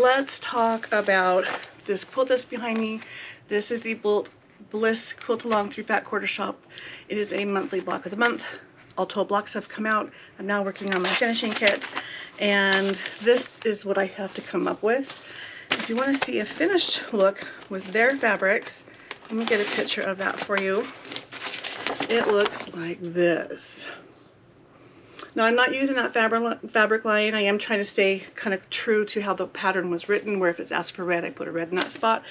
let's talk about this quilt that's behind me. This is the Bliss Quilt-Along 3/4 Shop. It is a monthly block of the month. All 12 blocks have come out. I'm now working on my finishing kit, and this is what I have to come up with. If you want to see a finished look with their fabrics, let me get a picture of that for you. It looks like this. Now, I'm not using that fabric line. I am trying to stay kind of true to how the pattern was written, where if it's asked for red, I put a red in that spot.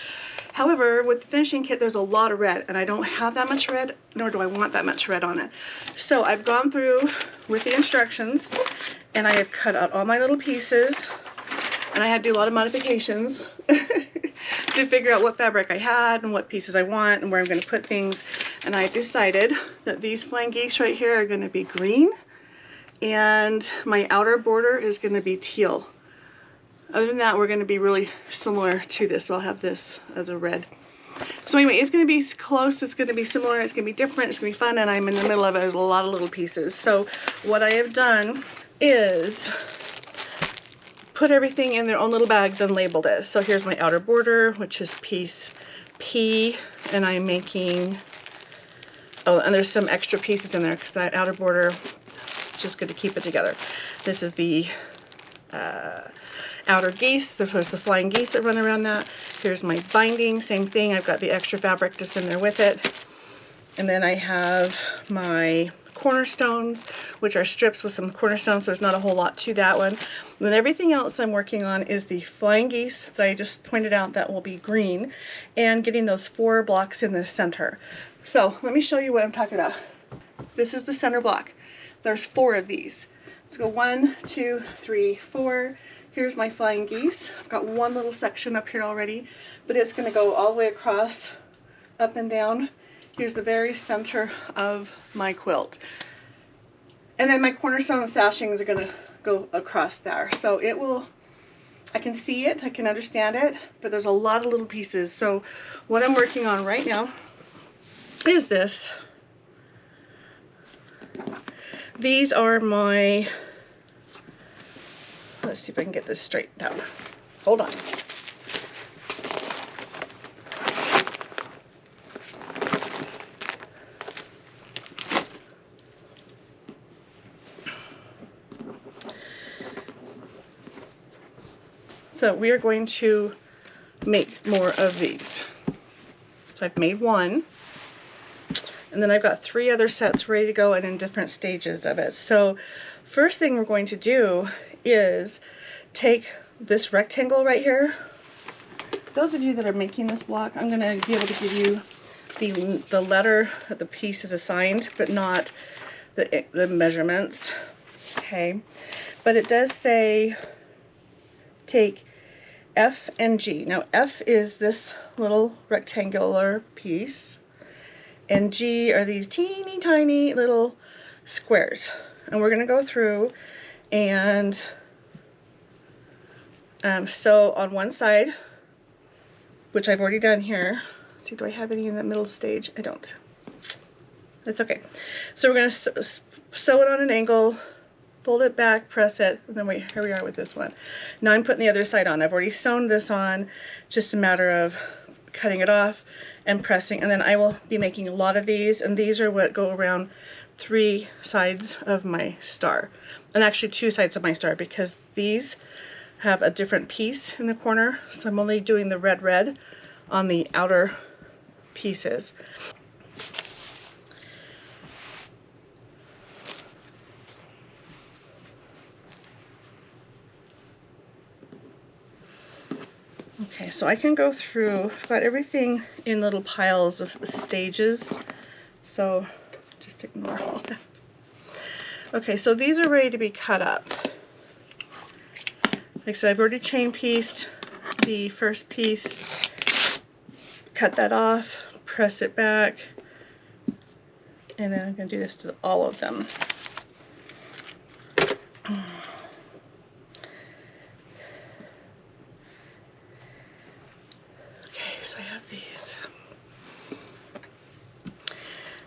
However, with the finishing kit, there's a lot of red, and I don't have that much red, nor do I want that much red on it. So I've gone through with the instructions, and I have cut out all my little pieces, and I had to do a lot of modifications to figure out what fabric I had and what pieces I want and where I'm going to put things. And I decided that these flying geese right here are going to be green, and my outer border is going to be teal. Other than that, we're going to be really similar to this. So I'll have this as a red. So anyway, it's going to be close, it's going to be similar, it's going to be different, it's going to be fun, and I'm in the middle of it. There's a lot of little pieces. So what I have done is put everything in their own little bags and labeled it. So here's my outer border, which is piece P, and I'm making, oh, and there's some extra pieces in there because that outer border, it's just good to keep it together. This is the outer geese, there's the flying geese that run around that. Here's my binding, same thing, I've got the extra fabric just in there with it. And then I have my cornerstones, which are strips with some cornerstones, so there's not a whole lot to that one. And then everything else I'm working on is the flying geese that I just pointed out that will be green, and getting those 4 blocks in the center. So let me show you what I'm talking about. This is the center block. There's 4 of these. Let's go 1, 2, 3, 4. Here's my flying geese. I've got one little section up here already, but it's going to go all the way across, up and down. Here's the very center of my quilt. And then my cornerstone sashings are going to go across there. So it will, I can see it, I can understand it, but there's a lot of little pieces. So what I'm working on right now is this. These are my, let's see if I can get this straightened out. Hold on. So we are going to make more of these. So I've made 1. And then I've got 3 other sets ready to go and in different stages of it. So first thing we're going to do is take this rectangle right here. Those of you that are making this block, I'm going to be able to give you the letter that the piece is assigned, but not the measurements. Okay, but it does say take F and G. Now F is this little rectangular piece, and G are these teeny tiny little squares. And we're going to go through and sew on one side, which I've already done here. Let's see, do I have any in the middle stage? I don't. That's okay. So we're going to sew it on an angle, fold it back, press it, and then here we are with this one. Now I'm putting the other side on. I've already sewn this on, just a matter of cutting it off and pressing, and then I will be making a lot of these, and these are what go around 3 sides of my star, and actually 2 sides of my star, because these have a different piece in the corner, so I'm only doing the red on the outer pieces. Okay, so I can go through, I've got everything in little piles of stages, so just ignore all that. Okay, so these are ready to be cut up. Like I said, I've already chain pieced the first piece, cut that off, press it back, and then I'm going to do this to all of them.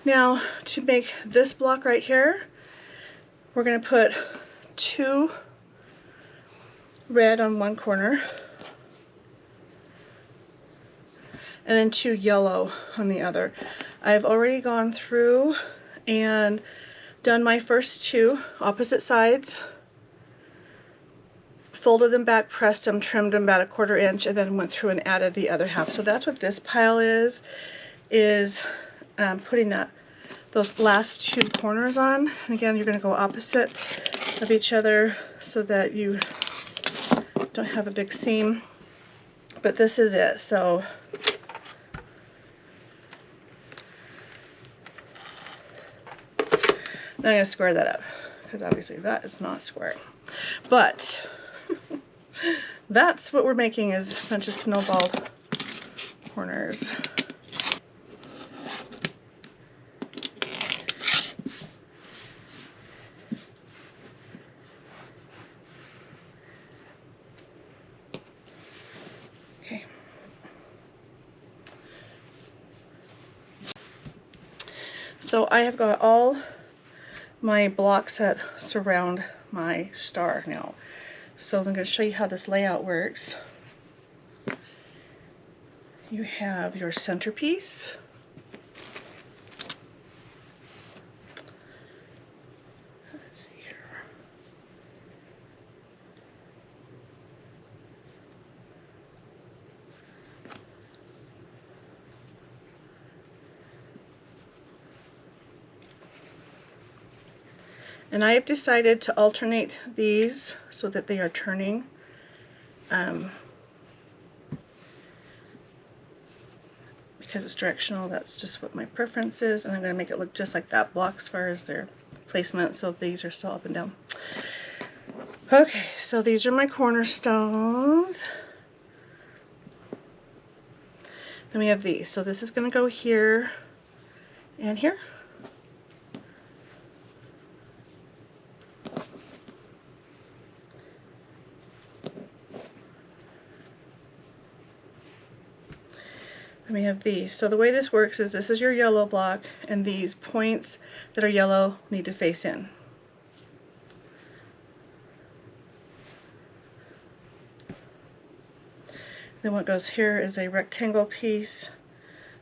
Now, to make this block right here, we're going to put 2 red on one corner, and then 2 yellow on the other. I've already gone through and done my first 2 opposite sides, folded them back, pressed them, trimmed them about 1/4 inch, and then went through and added the other half. So that's what this pile is putting those last 2 corners on. And again, you're going to go opposite of each other so that you don't have a big seam. But this is it. So now I'm going to square that up, because obviously that is not square. But that's what we're making, is a bunch of snowball corners. Okay. So I have got all my blocks that surround my star now. So I'm going to show you how this layout works. You have your centerpiece. Let's see here. And I have decided to alternate these so that they are turning. Because it's directional, that's just what my preference is, and I'm going to make it look just like that block as far as their placement, so these are still up and down. Okay, so these are my cornerstones. Then we have these. So this is going to go here and here. And we have these. So the way this works is this is your yellow block, and these points that are yellow need to face in. Then what goes here is a rectangle piece,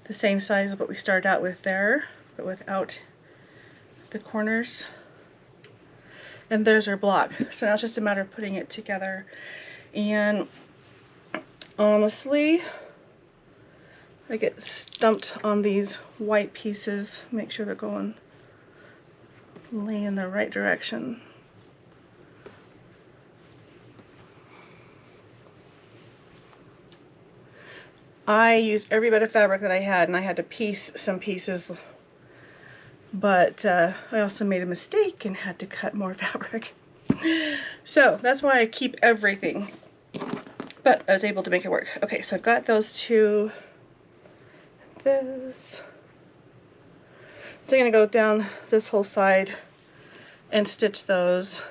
the same size as what we started out with there, but without the corners. And there's our block. So now it's just a matter of putting it together. And honestly, I get stumped on these white pieces. Make sure they're going, laying in the right direction. I used every bit of fabric that I had, and I had to piece some pieces, but I also made a mistake and had to cut more fabric. So that's why I keep everything, but I was able to make it work. Okay, so I've got those two. This. So I'm going to go down this whole side and stitch those.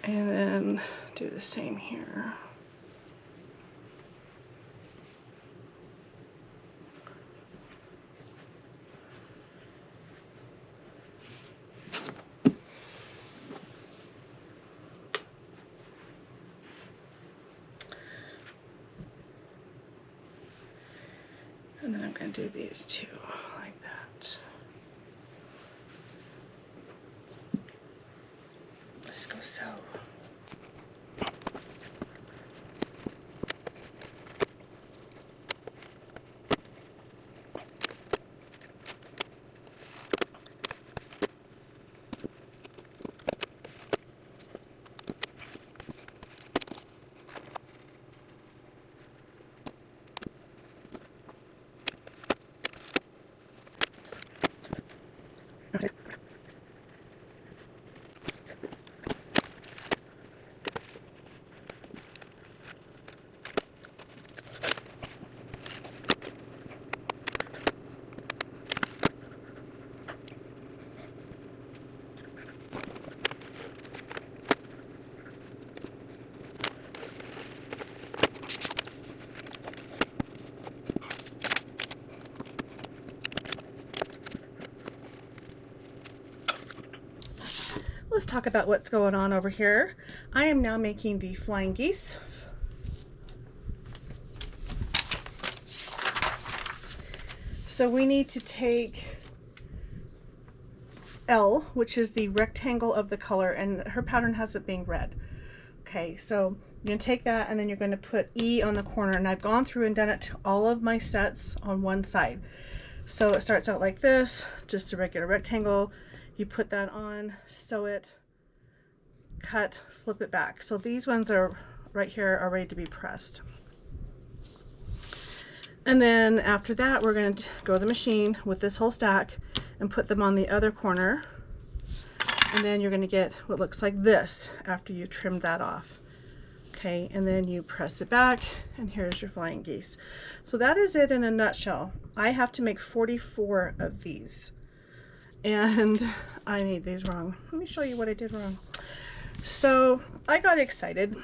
And then do the same here. And then I'm going to do these two like that. Let's go sew. talk about what's going on over here. I am now making the flying geese. So we need to take L, which is the rectangle of the color, and her pattern has it being red. Okay, so you're going to take that and then you're going to put E on the corner, and I've gone through and done it to all of my sets on one side. So it starts out like this, just a regular rectangle. You put that on, sew it, cut, flip it back. So these ones are right here are ready to be pressed. And then after that, we're going to go to the machine with this whole stack and put them on the other corner. And then you're going to get what looks like this after you trim that off. Okay, and then you press it back, and here's your flying geese. So that is it in a nutshell. I have to make 44 of these. And I made these wrong. Let me show you what I did wrong. So I got excited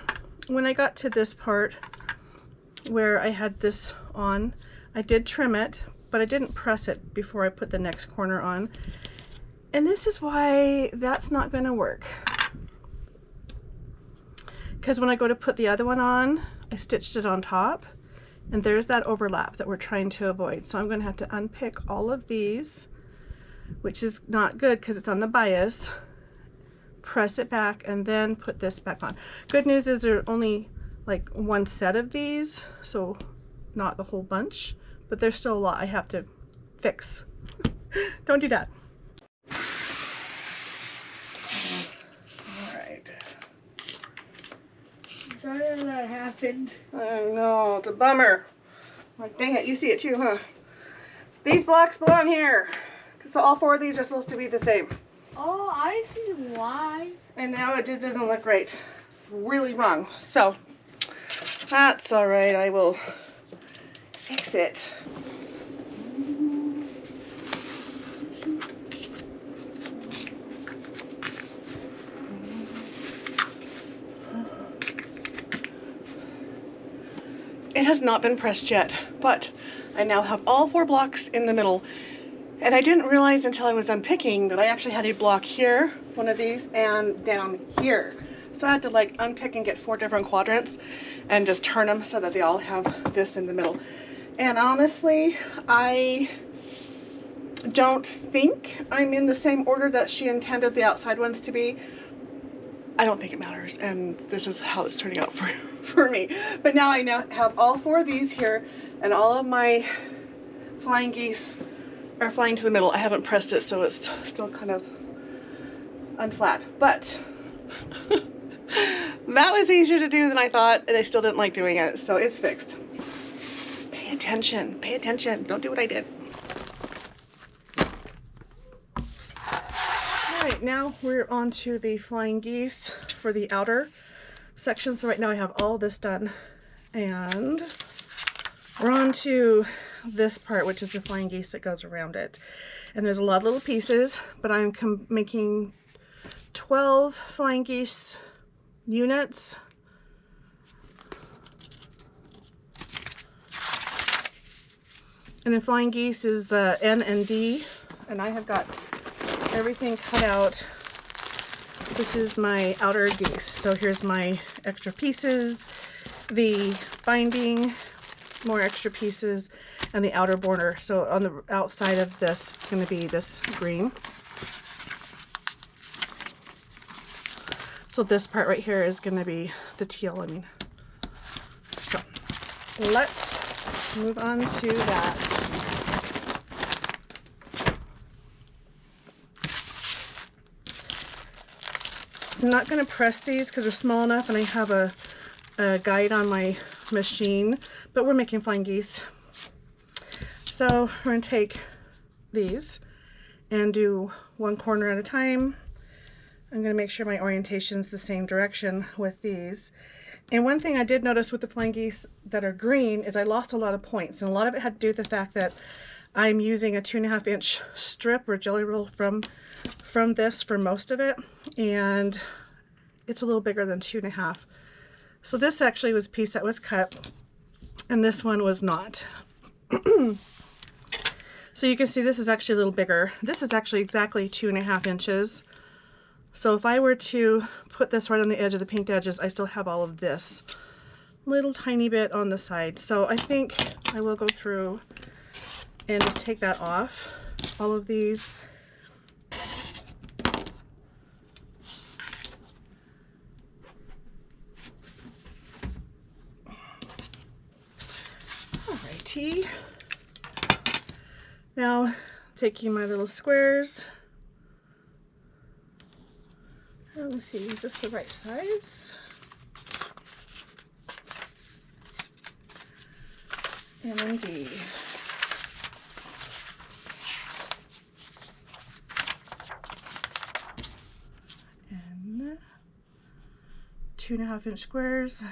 when I got to this part where I had this on. I did trim it, but I didn't press it before I put the next corner on. And this is why that's not going to work. Because when I go to put the other one on, I stitched it on top, and there's that overlap that we're trying to avoid. So I'm going to have to unpick all of these, which is not good because it's on the bias, press it back, and then put this back on. Good news is there are only like one set of these, so not the whole bunch, but there's still a lot I have to fix. Don't do that. Sorry that happened. I know, it's a bummer. Like, dang it, you see it too, huh? These blocks belong here. So all 4 of these are supposed to be the same. Oh, I see why. And now it just doesn't look right. It's really wrong. So that's all right, I will fix it. It has not been pressed yet, but I now have all 4 blocks in the middle. And I didn't realize until I was unpicking that I actually had a block here, one of these, and down here. So I had to like unpick and get 4 different quadrants and just turn them so that they all have this in the middle. And honestly, I don't think I'm in the same order that she intended the outside ones to be. I don't think it matters, and this is how it's turning out for me. But now I have all 4 of these here, and all of my flying geese are flying to the middle. I haven't pressed it, so it's still kind of unflat. But that was easier to do than I thought, and I still didn't like doing it, so it's fixed. Pay attention, pay attention. Don't do what I did. Alright, now we're on to the flying geese for the outer section. So right now I have all this done, and we're on to this part, which is the flying geese that goes around it. And there's a lot of little pieces, but I'm making 12 flying geese units. And then flying geese is N and D, and I have got everything cut out. This is my outer geese. So here's my extra pieces, the binding, more extra pieces, and the outer border. So on the outside of this, it's going to be this green. So this part right here is going to be the teal, I mean. So let's move on to that. I'm not going to press these because they're small enough, and I have a guide on my machine, but we're making flying geese. So we're going to take these and do 1 corner at a time. I'm going to make sure my orientation is the same direction with these. And one thing I did notice with the flying geese that are green is I lost a lot of points, and a lot of it had to do with the fact that I'm using a 2.5 inch strip or jelly roll from this for most of it, and it's a little bigger than 2.5. So this actually was a piece that was cut, and this one was not. So you can see this is actually a little bigger. This is actually exactly 2.5 inches. So if I were to put this right on the edge of the pinked edges, I still have all of this little tiny bit on the side. So I think I will go through and just take that off, all of these. Alrighty. Now taking my little squares. Let me see, is this the right size? MMD. And 2.5 inch squares.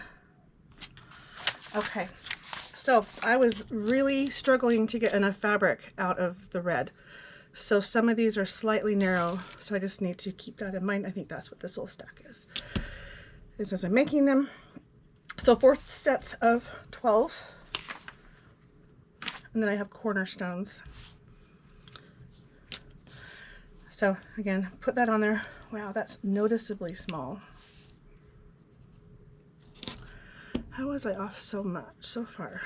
Okay, so I was really struggling to get enough fabric out of the red. So some of these are slightly narrow, so I just need to keep that in mind. I think that's what this little stack is as I'm making them. So 4 sets of 12. And then I have cornerstones. So again, put that on there. Wow, that's noticeably small. How was I off so much so far?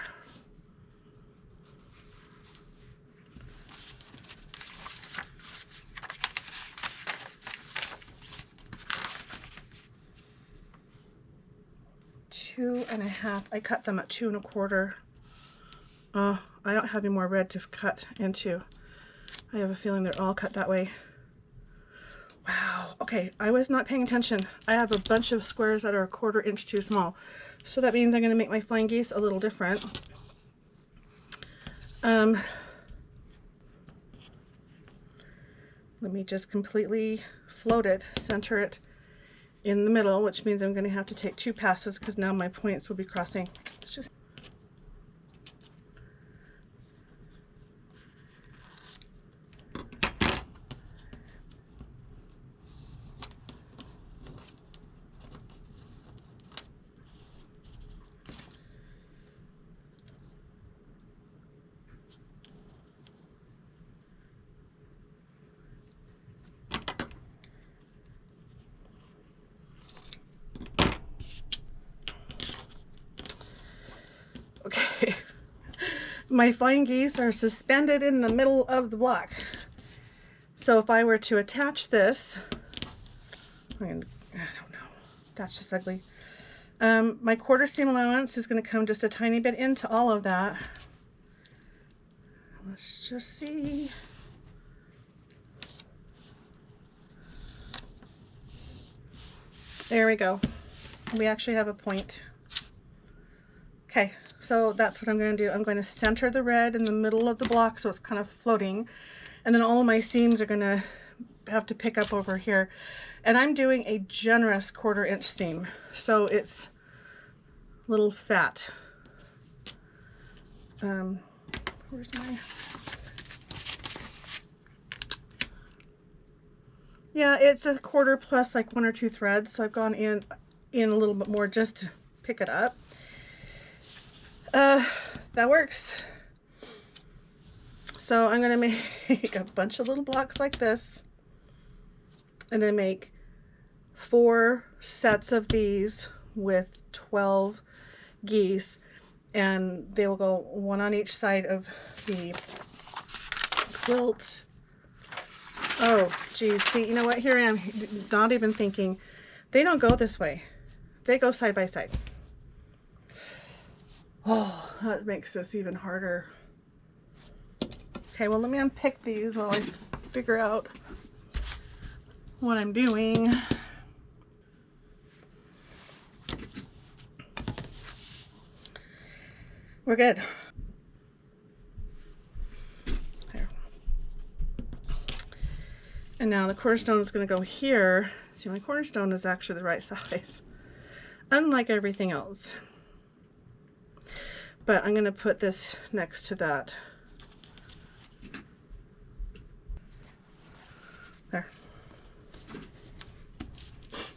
Two and a half. I cut them at 2 1/4. I don't have any more red to cut into. I have a feeling they're all cut that way. Wow. Okay, I was not paying attention. I have a bunch of squares that are 1/4 inch too small. So that means I'm going to make my flying geese a little different. Let me just completely float it, center it in the middle, which means I'm going to have to take 2 passes because now my points will be crossing. It's just okay. My flying geese are suspended in the middle of the block. So if I were to attach this, I don't know, that's just ugly. My 1/4 seam allowance is going to come just a tiny bit into all of that. Let's just see. There we go. We actually have a point. Okay, so that's what I'm going to do. I'm going to center the red in the middle of the block so it's kind of floating. And then all of my seams are going to have to pick up over here. And I'm doing a generous 1/4 inch seam. So it's a little fat. Where's my... Yeah, it's a 1/4 plus like 1 or 2 threads. So I've gone in a little bit more just to pick it up. That works. So I'm going to make a bunch of little blocks like this and then make 4 sets of these with 12 geese, and they will go 1 on each side of the quilt. Oh geez, see, you know what, here I am not even thinking. They don't go this way, they go side by side. Oh, that makes this even harder. Okay, well, let me unpick these while I figure out what I'm doing. We're good. There. And now the cornerstone is going to go here. See, my cornerstone is actually the right size, unlike everything else. But I'm going to put this next to that. There.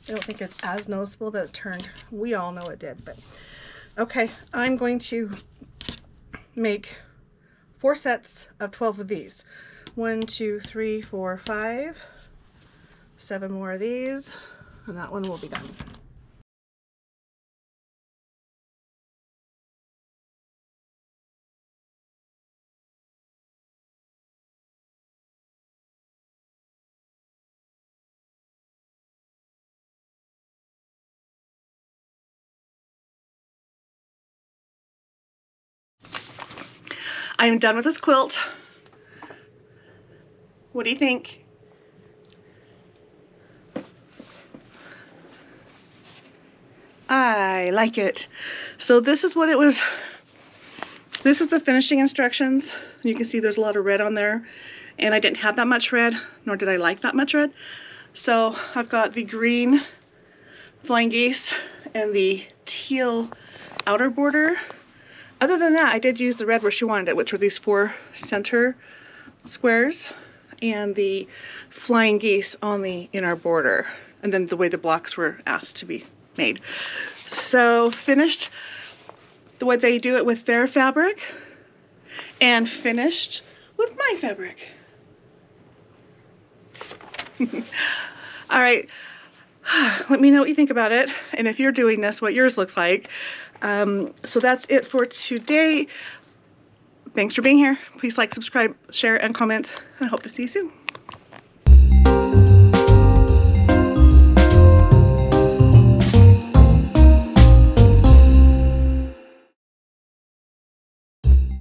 I don't think it's as noticeable that it turned. We all know it did, but okay. I'm going to make 4 sets of 12 of these. 1, 2, 3, 4, 5, 7 more of these, and that one will be done. I am done with this quilt. What do you think? I like it. So this is what it was. This is the finishing instructions. You can see there's a lot of red on there, and I didn't have that much red, nor did I like that much red. So I've got the green flying geese and the teal outer border. Other than that, I did use the red where she wanted it, which were these 4 center squares and the flying geese on the inner border, and then the way the blocks were asked to be made. So finished the way they do it with their fabric, and finished with my fabric. All right, let me know what you think about it, and if you're doing this, what yours looks like. So that's it for today. Thanks for being here. Please like, subscribe, share, and comment, and I hope to see you soon.